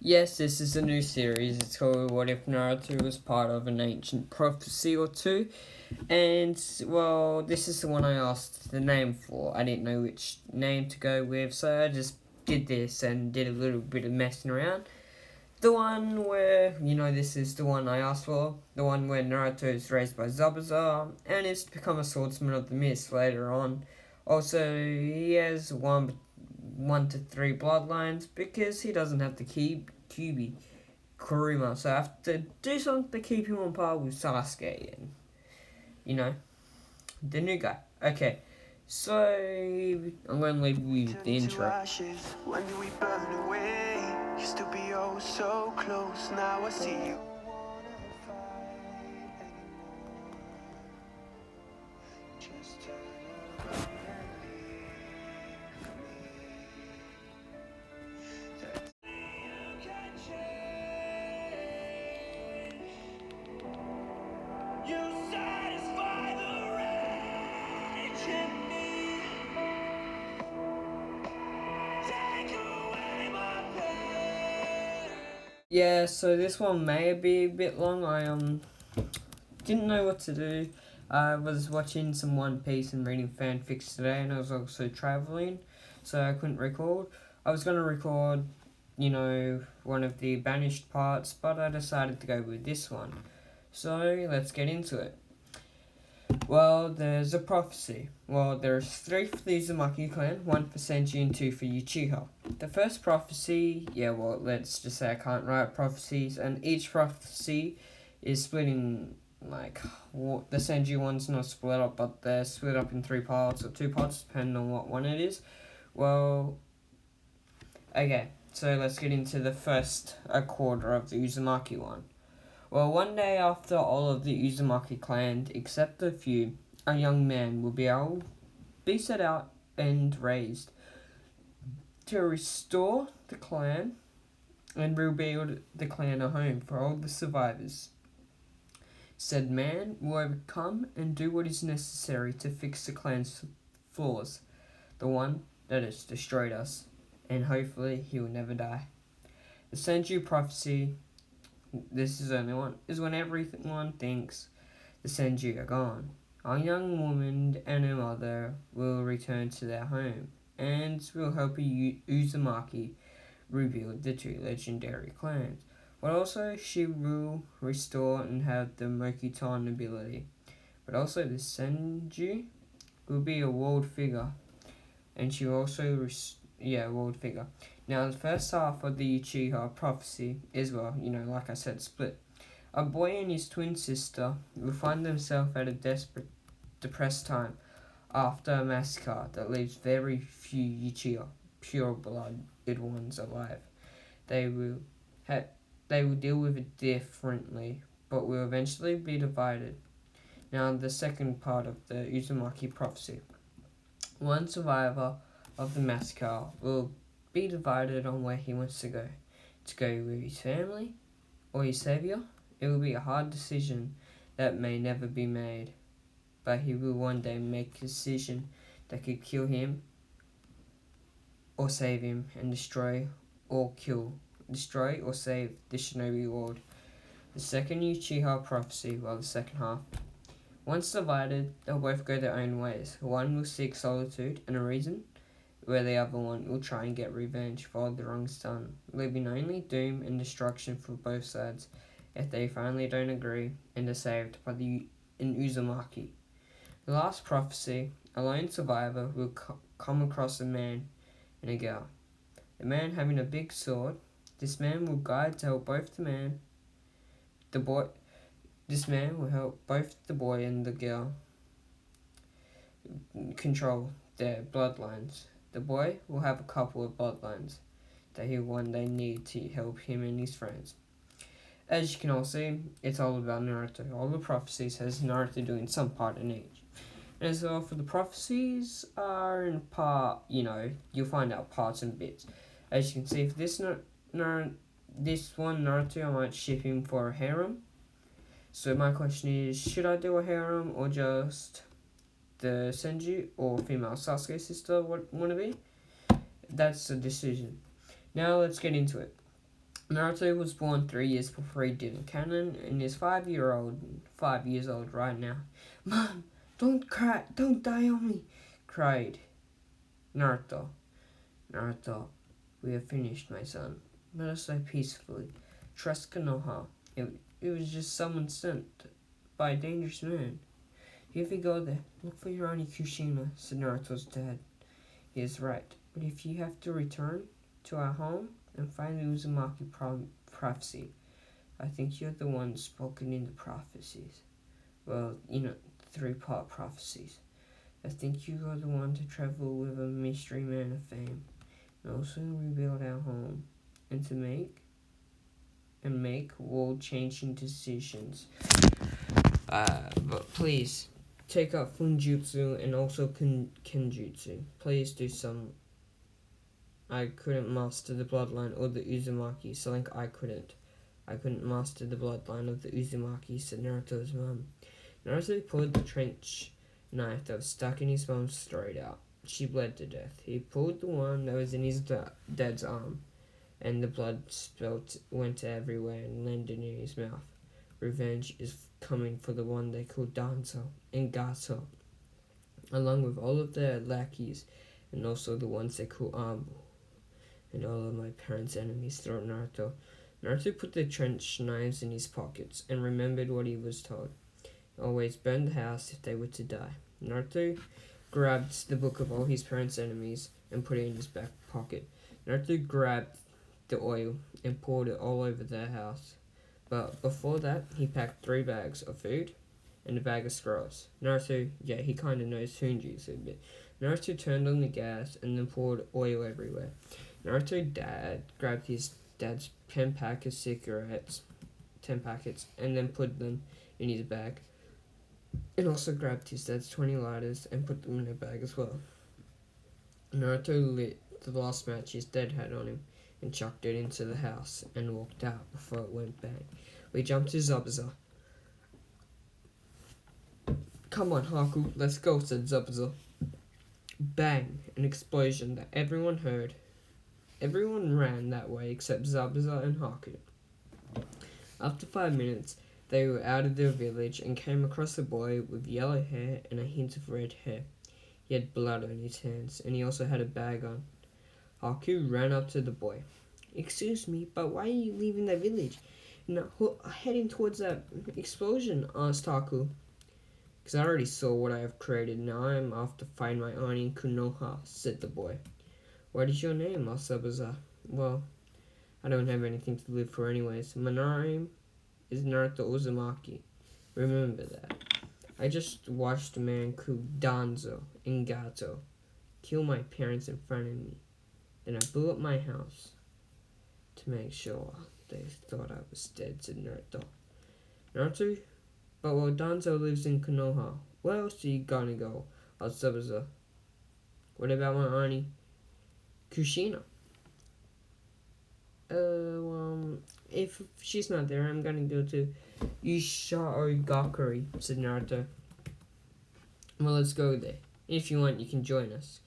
Yes, this is a new series. It's called What If Naruto Was Part of an Ancient Prophecy or Two. And, well, this is the one I asked the name for. I didn't know which name to go with, so I just did this and did a little bit of messing around. The one where, this is the one I asked for. The one where Naruto is raised by Zabuza and is to become a swordsman of the mist later on. Also, he has one to three bloodlines because he doesn't have to keep Kyuubi Kuruma, so I have to do something to keep him on par with Sasuke and, the new guy. Okay, so I'm going to leave you with the intro. When do we burn away? Used to be oh so close, now I see you. Just turn around and leave me. You can change. You satisfy the rage in me. Take away my pain. Yeah, so this one may be a bit long. I didn't know what to do. I was watching some One Piece and reading fanfics today, and I was also traveling, so I couldn't record. I was going to record, one of the banished parts, but I decided to go with this one. So let's get into it. Well, there's a prophecy. Well, there's 3 for the Uzumaki clan, 1 for Senju, and 2 for Uchiha. The first prophecy, let's just say I can't write prophecies, and each prophecy is splitting, the Senju one's not split up, but they're split up in 3 parts, or 2 parts, depending on what one it is. Well, okay, so let's get into the first quarter of the Uzumaki one. Well, one day after all of the Uzumaki clan, except a few, a young man will be set out and raised to restore the clan and rebuild the clan a home for all the survivors. Said man will overcome and do what is necessary to fix the clan's flaws, the one that has destroyed us, and hopefully he will never die. The Senju prophecy, this is only one, is when everyone thinks the Senju are gone. A young woman and her mother will return to their home and will help Uzumaki rebuild the 2 legendary clans. But also she will restore and have the Mokuton ability. But also the Senju will be a world figure, and she will also world figure. Now the first half of the Uchiha prophecy is, like I said, split. A boy and his twin sister will find themselves at a desperate, depressed time after a massacre that leaves very few Uchiha pure-blooded ones alive. They will deal with it differently, but will eventually be divided. Now the second part of the Uzumaki prophecy. One survivor of the massacre will be divided on where he wants to go with his family or his savior. It will be a hard decision that may never be made, but he will one day make a decision that could kill him or save him and destroy or save the shinobi world. The second Uchiha prophecy, the second half. Once divided, they'll both go their own ways. One will seek solitude and a reason, where the other one will try and get revenge for all the wrongs done, leaving only doom and destruction for both sides if they finally don't agree and are saved by the Uzumaki. The last prophecy, a lone survivor will come across a man and a girl. The man having a big sword. This man will guide to help both This man will help both the boy and the girl control their bloodlines. The boy will have a couple of bloodlines that he'll one day need to help him and his friends. As you can all see, it's all about Naruto. All the prophecies has Naruto doing some part in each. And so for the prophecies are in part, you'll find out parts and bits. As you can see, for this one Naruto, I might ship him for a harem. So my question is, should I do a harem or just the Senju or female Sasuke sister want to be? That's a decision. Now let's get into it. Naruto was born 3 years before he did in canon, and is 5 years old right now. Mom, don't cry, don't die on me, cried Naruto. Naruto, we have finished, my son. Let us die peacefully. Trust Konoha. It was just someone sent by a dangerous man. If you go there, look for your Auntie Kushina, said Naruto's dad. He is right, but if you have to return to our home and find the Uzumaki prophecy, I think you're the one spoken in the prophecies. Well, 3-part prophecies. I think you are the one to travel with a mystery man of fame, and also rebuild our home, and to make world-changing decisions. But please, take up Funjutsu and also Kenjutsu. Please do some. I couldn't master the bloodline or the Uzumaki, so like I couldn't master the bloodline of the Uzumaki, said Naruto's mom. Naruto pulled the trench knife that was stuck in his mom's throat out. She bled to death. He pulled the one that was in his dad's arm, and the blood went everywhere and landed in his mouth. Revenge is coming for the one they call Danzo and Gato, along with all of their lackeys, and also the ones they call Ambu, and all of my parents' enemies, thought Naruto. Naruto put the trench knives in his pockets and remembered what he was told. Always burn the house if they were to die. Naruto grabbed the book of all his parents' enemies and put it in his back pocket. Naruto grabbed the oil and poured it all over their house. But before that, he packed 3 bags of food and a bag of scrolls. Naruto, he kind of knows Hunjutsu a bit. Naruto turned on the gas and then poured oil everywhere. Naruto's dad grabbed his dad's 10 pack of cigarettes, 10 packets, and then put them in his bag. And also grabbed his dad's 20 lighters and put them in a bag as well. Naruto lit the last match his dad had on him and chucked it into the house and walked out before it went bang. We jumped to Zabuza. Come on, Haku, let's go, said Zabuza. Bang! An explosion that everyone heard. Everyone ran that way except Zabuza and Haku. After 5 minutes, they were out of their village and came across a boy with yellow hair and a hint of red hair. He had blood on his hands, and he also had a bag on. Haku ran up to the boy. Excuse me, but why are you leaving the village? Heading towards that explosion, asked Haku. Because I already saw what I have created. Now I am off to find my auntie in Konoha, said the boy. What is your name? Asked Zabuza. Well, I don't have anything to live for anyways. My name is Naruto Uzumaki. Remember that. I just watched a man called Danzo and Gato kill my parents in front of me. Then I blew up my house to make sure they thought I was dead, said Naruto. Naruto? But while Danzo lives in Konoha, where else are you gonna go? Asked Zabuza. What about my auntie Kushina? If she's not there, I'm gonna go to Ishiogakure, said Naruto. Well, let's go there. If you want, you can join us.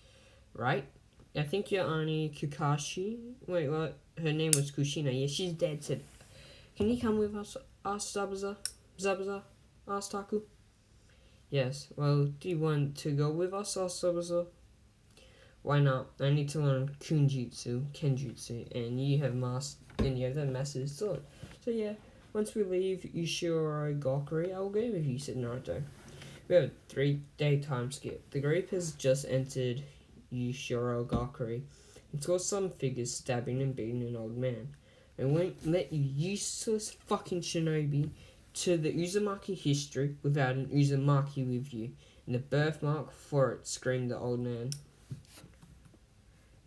Right? I think your auntie Kakashi... Wait, what? Her name was Kushina. Yeah, she's dead, said... Can you come with us? Asked Zabuza. Zabuza? Asked Haku. Yes. Well, do you want to go with us? Asked Zabuza. Why not? I need to learn Kenjutsu, and you have the master sword. So yeah, once we leave Ishiogakure, I'll go with you, said Naruto. We have a 3-day time skip. The group has just entered Ishiogakure and saw some figures stabbing and beating an old man. I won't let you useless fucking shinobi to the Uzumaki history without an Uzumaki with you, and the birthmark for it, screamed the old man.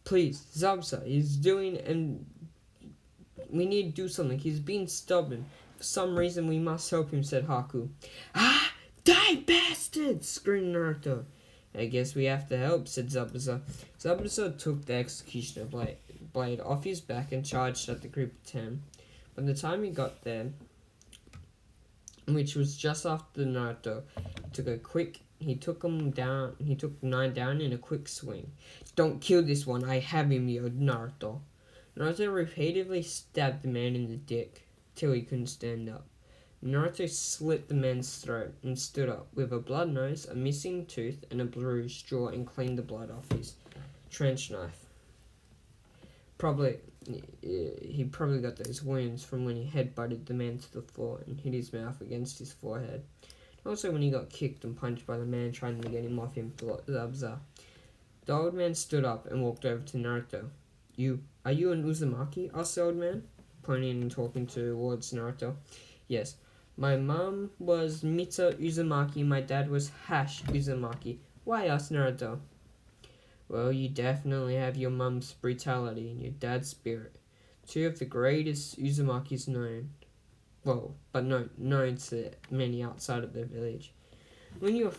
Please, Zabuza is doing, and we need to do something. He's being stubborn. For some reason, we must help him, said Haku. Ah! Die, bastards! Screamed Naruto. I guess we have to help, said Zabuza. Zabuza took the executioner blade off his back and charged at the group of 10. By the time he got there, which was just after Naruto, he took 9 down in a quick swing. Don't kill this one, I have him, yelled Naruto. Naruto repeatedly stabbed the man in the dick till he couldn't stand up. Naruto slit the man's throat and stood up with a blood nose, a missing tooth, and a bruised jaw and cleaned the blood off his trench knife. He probably got those wounds from when he headbutted the man to the floor and hit his mouth against his forehead. Also when he got kicked and punched by the man trying to get him off him. The old man stood up and walked over to Naruto. Are you an Uzumaki? Asked the old man, pointing and talking towards Naruto. Yes. My mom was Mita Uzumaki, my dad was Hash Uzumaki. Why? Asked Naruto. Well, you definitely have your mum's brutality and your dad's spirit. Two of the greatest Uzumakis known. Known to many outside of the village. You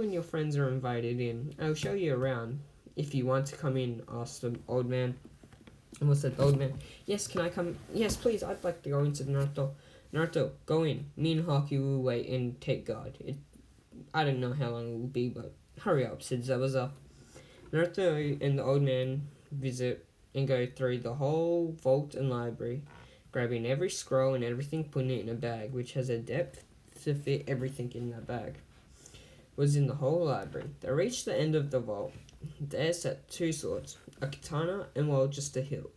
and your friends are invited in. I'll show you around. If you want to come in, asked the old man. And what's that old man? Yes, can I come? Yes, please, I'd like to go into Naruto. Naruto, go in. Me and Haku will wait and take guard. I don't know how long it will be, but hurry up, said Zabuza. Naruto and the old man visit and go through the whole vault and library, grabbing every scroll and everything, putting it in a bag, which has a depth to fit everything in that bag. Was in the whole library. They reached the end of the vault. There sat two swords, a katana and just a hilt.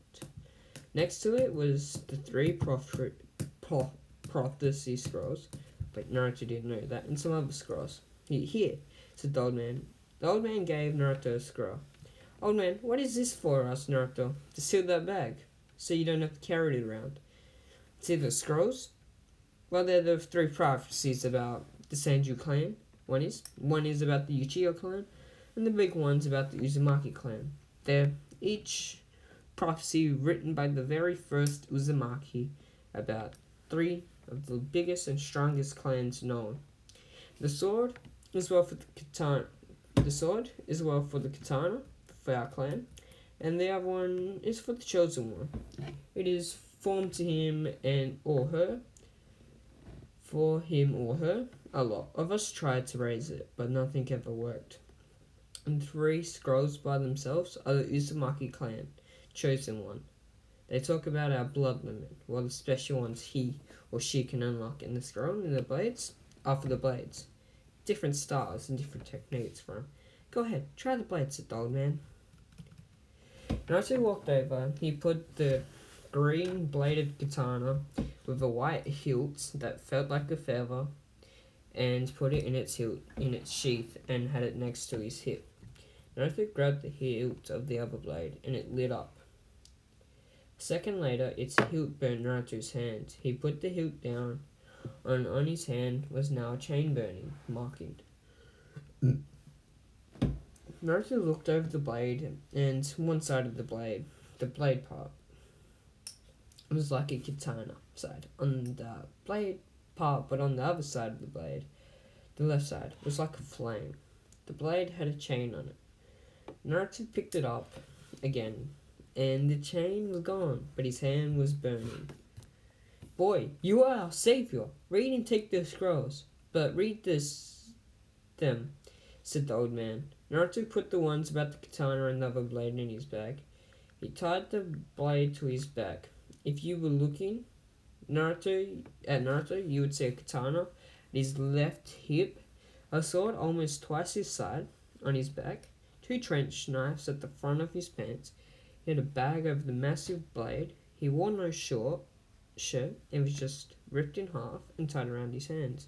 Next to it was the three prophecy scrolls, but Naruto didn't know that, and some other scrolls. Here, said the old man. The old man gave Naruto a scroll. Old man, what is this for? Asked Naruto. To seal that bag, so you don't have to carry it around. See the scrolls? Well, they're the three prophecies about the Sanju clan. One is about the Uchiha clan, and the big one's about the Uzumaki clan. They're each prophecy written by the very first Uzumaki about three of the biggest and strongest clans known. The sword is well for the katana. For our clan, and the other one is for the chosen one. It is formed to him or her. For him or her, a lot of us tried to raise it, but nothing ever worked. And three scrolls by themselves are the Uzumaki clan, chosen one. They talk about our blood limit, while the special ones he or she can unlock in the scroll and the blades are for the blades. Different styles and different techniques for them. Go ahead, try the blades, said the old man. Naruto walked over. He put the green bladed katana with a white hilt that felt like a feather and put it in its sheath and had it next to his hip. Naruto grabbed the hilt of the other blade and it lit up. A second later, its hilt burned Naruto's hand. He put the hilt down, and on his hand was now a chain burning, marking. Naruto looked over the blade, and one side of the blade part, was like a katana side on the blade part, but on the other side of the blade, the left side, was like a flame. The blade had a chain on it. Naruto picked it up again, and the chain was gone, but his hand was burning. Boy, you are our savior. Read and take the scrolls, but read them, said the old man. Naruto put the ones about the katana and the other blade in his bag. He tied the blade to his back. If you were looking at Naruto, you would see a katana at his left hip, a sword almost twice his size on his back, two trench knives at the front of his pants. He had a bag over the massive blade. He wore no shirt and was just ripped in half and tied around his hands.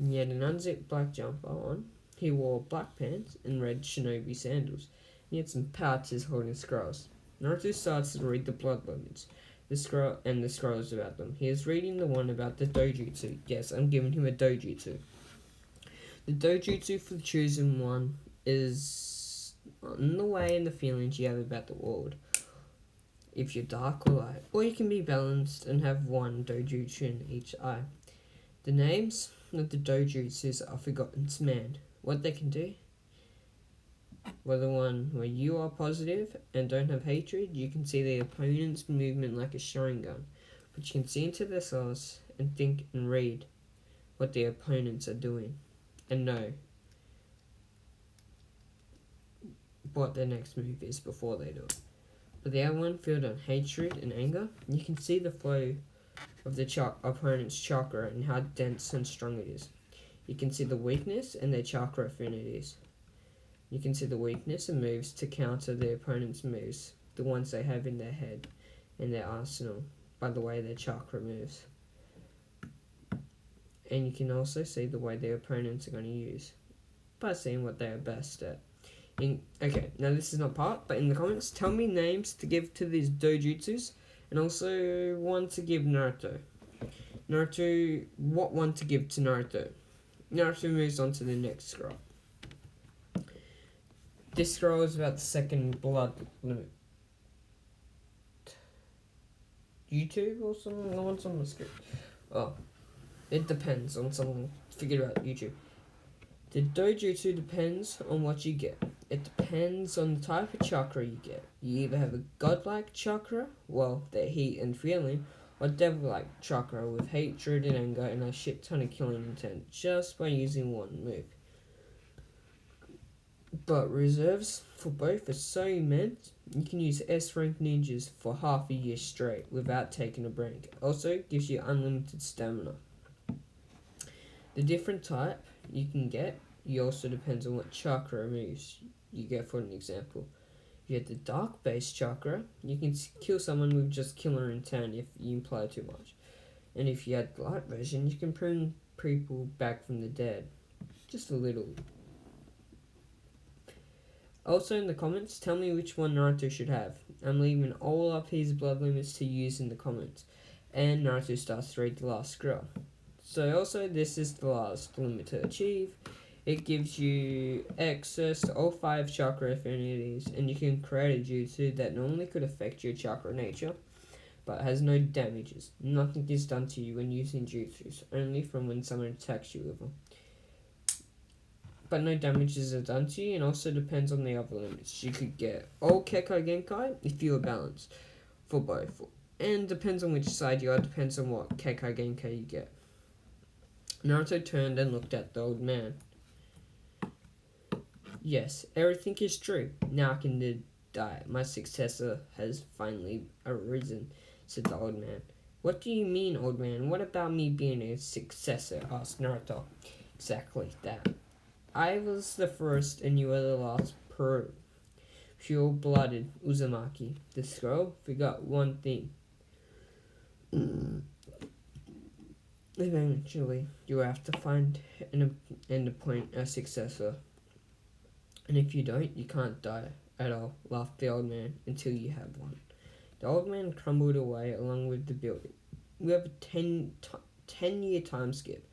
He had an unzipped black jumper on. He wore black pants and red shinobi sandals. He had some pouches holding scrolls. Naruto starts to read the blood limits, the scrolls about them. He is reading the one about the dojutsu. Yes, I'm giving him a dojutsu. The dojutsu for the chosen one is on the way and the feelings you have about the world. If you're dark or light, or you can be balanced and have one dojutsu in each eye. The names of the dojutsus are forgotten to man. What they can do? Well, the one where you are positive and don't have hatred, you can see the opponent's movement like a Sharingan, but you can see into their souls and think and read what the opponents are doing and know what their next move is before they do it. but the other one filled on hatred and anger. You can see the flow of the opponent's chakra and how dense and strong it is. You can see the weakness and their chakra affinities. You can see the weakness and moves to counter their opponent's moves, the ones they have in their head and their arsenal, by the way their chakra moves. And you can also see the way their opponents are going to use, by seeing what they are best at. Okay, now this is not part, but in the comments, tell me names to give to these dojutsus, and also one to give Naruto. What one to give to Naruto? Naruto moves on to the next scroll. This scroll is about the second blood limit. YouTube or something? No one's on the screen. Oh, it depends on something. Figure out YouTube. The dojutsu depends on what you get. It depends on the type of chakra you get. You either have a godlike chakra, well, the heat and feeling, or devil-like chakra with hatred and anger and a shit ton of killing intent just by using one move. But reserves for both are so immense, you can use S-rank ninjas for half a year straight without taking a break. Also, gives you unlimited stamina. The different type you can get, you also depends on what chakra moves you get. For an example, if you have the dark base chakra, you can kill someone with just killer intent if you imply too much. And if you had the light version, you can bring people back from the dead. Just a little. Also in the comments, tell me which one Naruto should have. I'm leaving all up his blood limits to use in the comments. And Naruto starts to read the last scroll. So also, this is the last limit to achieve. It gives you access to all 5 chakra affinities, and you can create a jutsu that normally could affect your chakra nature, but has no damages. Nothing is done to you when using jutsus, only from when someone attacks you with them. But no damages are done to you, and also depends on the other limits. You could get all Kekkei Genkai if you are balanced for both, and depends on which side you are, depends on what Kekkei Genkai you get. Naruto turned and looked at the old man. Yes, everything is true. Now I can die. My successor has finally arisen, said the old man. What do you mean, old man? What about me being a successor? Asked Naruto. Exactly that. I was the first and you were the last pure-blooded Uzumaki. The scroll forgot one thing. Eventually, you have to find and appoint a successor. And if you don't, you can't die at all, laughed the old man, until you have one. The old man crumbled away along with the building. We have a 10-year time skip.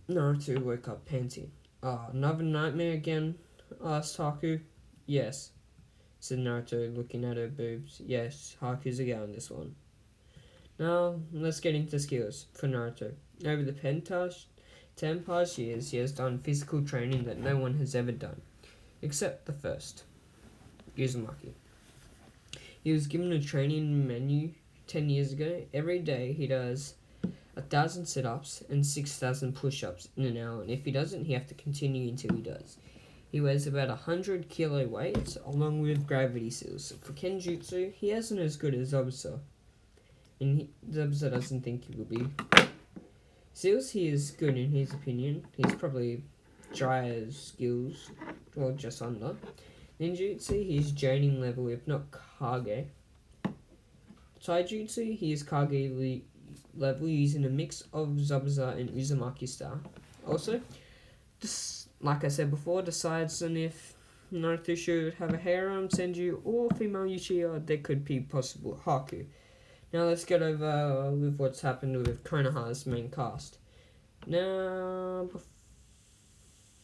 Naruto woke up panting. Another nightmare again? Asked Haku. Yes, said Naruto, looking at her boobs. Yes, Haku's a girl in this one. Now, let's get into skills for Naruto. Over the 10 past years, he has done physical training that no one has ever done, except the first, Uzumaki. He was given a training menu 10 years ago. Every day he does 1,000 sit-ups and 6,000 push-ups in an hour, and if he doesn't, he has to continue until he does. He weighs about 100 kilo weights, along with gravity seals. For Kenjutsu, he isn't as good as Zabuza, and Zabuza doesn't think he will be. Seals, he is good in his opinion. He's probably dry as skills, or just under. Ninjutsu, he's Jonin level, if not Kage. Taijutsu, he is Kage level, using a mix of Zabuza and Uzumaki style. Also, like I said before, decides on if Naruto should have a harem, Senju, or female Uchiha, there could be possible Haku. Now let's get over with what's happened with Konoha's main cast. Now,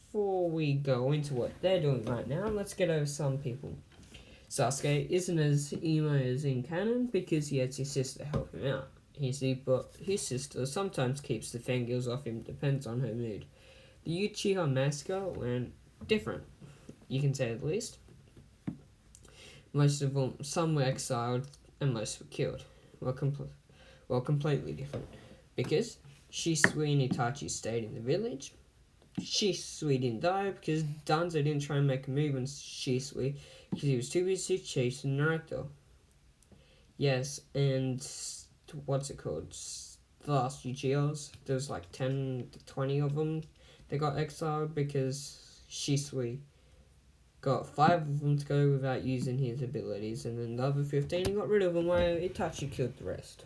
before we go into what they're doing right now, let's get over some people. Sasuke isn't as emo as in canon because he has his sister help him out. But his sister sometimes keeps the fangirls off him, depends on her mood. The Uchiha mascot went different, you can say at least. Most of them, some were exiled and most were killed. Well, completely different. Because Shisui and Itachi stayed in the village. Shisui didn't die because Danzo didn't try and make a move on Shisui because he was too busy chasing Naruto. Yes, and what's it called? The last UGOs, there's like 10 to 20 of them. They got exiled because Shisui got 5 of them to go without using his abilities, and then the other 15 he got rid of them while Itachi killed the rest.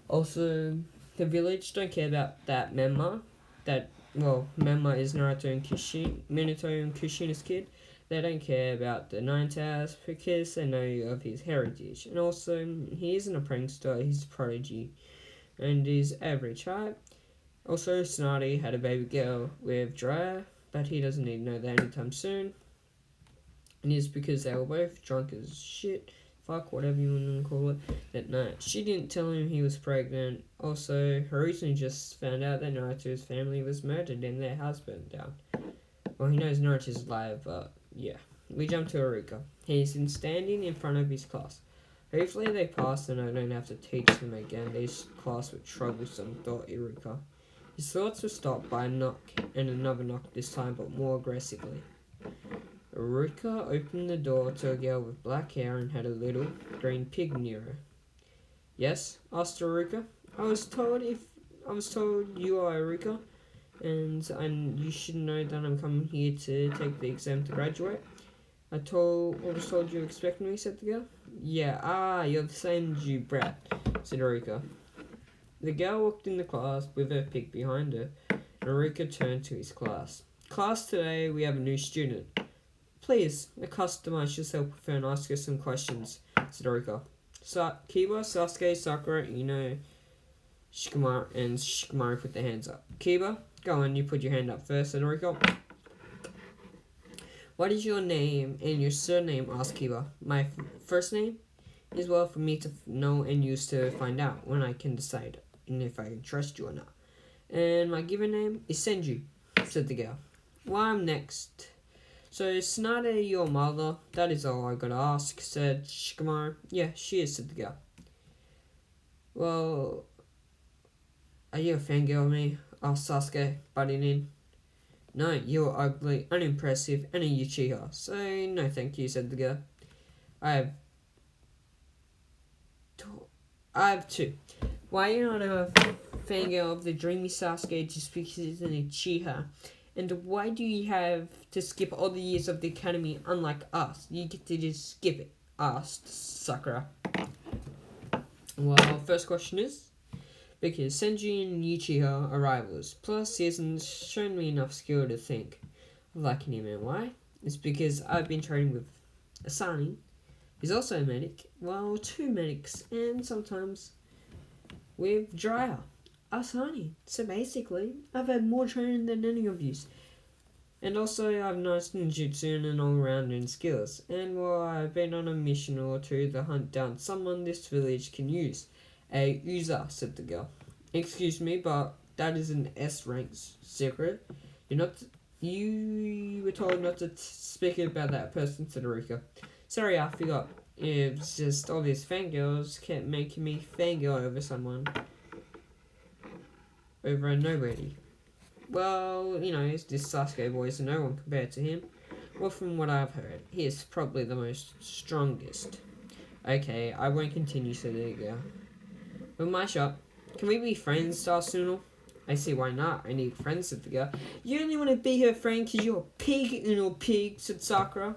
Also, the village don't care about that Menma. Menma is Minato and Kushina's kid. They don't care about the Nine Tails because they know of his heritage. And also, he isn't a prankster, he's a prodigy and is average height. Also, Snarty had a baby girl with Jiraiya, but he doesn't need to know that anytime soon. And it's because they were both drunk as shit, fuck, whatever you want to call it, that night. She didn't tell him he was pregnant. Also, Haruto just found out that Naruto's family was murdered and their house burned down. Well, he knows Naruto's alive, but yeah. We jump to Iruka. He's standing in front of his class. Hopefully they pass and I don't have to teach them again. This class was troublesome, thought Iruka. His thoughts were stopped by a knock, and another knock this time, but more aggressively. Iruka opened the door to a girl with black hair and had a little green pig near her. Yes? Asked Iruka. I was told you are Iruka, and you should know that I'm coming here to take the exam to graduate. I was told you expected me, said the girl. Yeah, you're the same as you, brat, said Iruka. The girl walked in the class with her pig behind her, and Iruka turned to his class. Class, today we have a new student. Please, customize yourself with her and ask her some questions, said Iruka. Kiba, Sasuke, Sakura, Ino, Shikamaru put their hands up. Kiba, go on, you put your hand up first, said Iruka. What is your name and your surname? Asked Kiba. My first name is well for me to know and use to find out when I can decide and if I can trust you or not. And my given name is Senju, said the girl. Well, I'm next. So is Tsunade your mother? That is all I gotta ask, said Shikamaru. Yeah, she is, said the girl. Well, are you a fangirl of me? Asked Sasuke, butting in. No, you're ugly, unimpressive, and a Uchiha. So, no thank you, said the girl. I have two. Why are you not a fangirl of the dreamy Sasuke just because he's an Uchiha? And why do you have to skip all the years of the academy unlike us? You get to just skip it, asked Sakura. Well, first question is, because Senju and Uchiha are rivals, plus he hasn't shown me enough skill to think of liking him. And why? It's because I've been training with Asani, who's also a medic, well, 2 medics, and sometimes with Jiraiya, Asani. So basically, I've had more training than any of you. And also, I've nice ninjutsu and an all-rounder in skills. And while I've been on a mission or two to hunt down someone this village can use. A user, said the girl. Excuse me, but that is an S-rank secret. You were told not to speak about that person, said Iruka. Sorry, I forgot. It's just all these fangirls kept making me fangirl over someone. Over a nobody. Well, it's this Sasuke boy, so no one compared to him. Well, from what I've heard, he is probably the most strongest. Okay, I won't continue, said the girl. With my shot, can we be friends, asked Sunil? I see why not. I need friends, said the girl. You only want to be her friend because you're a pig, pig, said Sakura.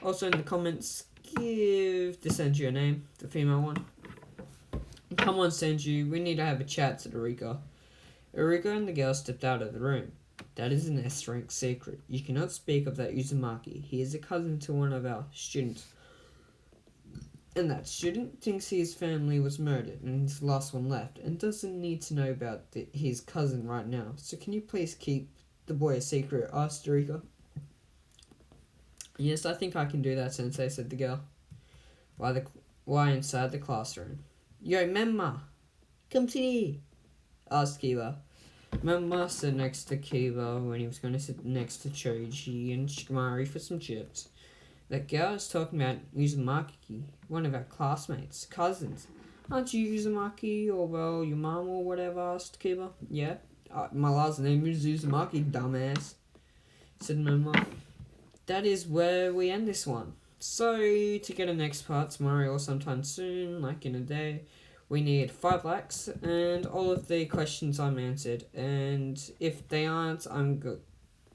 Also in the comments, give the Senju your name, the female one. Come on, Senju, we need to have a chat, said Iruka. Iruka and the girl stepped out of the room. That is an S-rank secret. You cannot speak of that Uzumaki. He is a cousin to one of our students. And that student thinks his family was murdered and he's the last one left and doesn't need to know about his cousin right now. So can you please keep the boy a secret? Asked Iruka. Yes, I think I can do that, Sensei, said the girl. Why inside the classroom? Yo, Menma! Come to me! Asked Kiba. Menma stood next to Kiba when he was going to sit next to Choji and Shikamaru for some chips. That girl is talking about Uzumaki, one of our classmates, cousins. Aren't you Uzumaki, or well, your mom or whatever, asked Kiba. Yeah, my last name is Uzumaki, dumbass, said Menma. that is where we end this one. So, to get the next part tomorrow or sometime soon, like in a day, we need 5 likes and all of the questions I'm answered. And if they aren't, I'm good.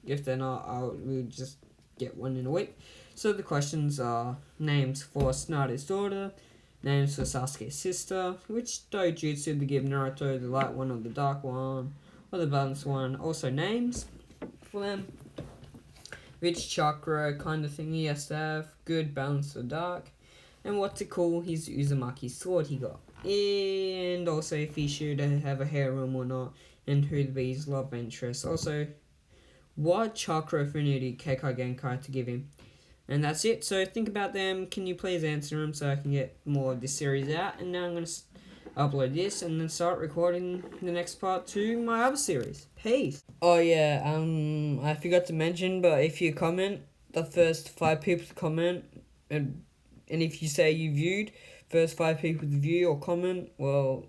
If they're not, we'll just get one in a week. So the questions are names for Tsunade's daughter, names for Sasuke's sister, which dojutsu to give Naruto, the light one or the dark one, or the balanced one. Also names for them, which chakra kind of thing he has to have, good, balanced, or dark, and what to call his Uzumaki sword he got. And also if he should have a harem or not, and who to be his love interest. Also, what chakra affinity Keikai Genkai to give him. And that's it. So think about them. Can you please answer them so I can get more of this series out? And now I'm going to upload this and then start recording the next part to my other series. Peace. Oh yeah, I forgot to mention, but if you comment, the first 5 people to comment, and if you say you viewed, first 5 people to view or comment, well,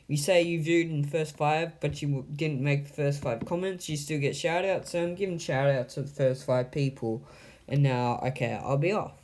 you say you viewed in the first 5, but you didn't make the first 5 comments, you still get shout outs. So I'm giving shout outs to the first 5 people. And now, okay, I'll be off.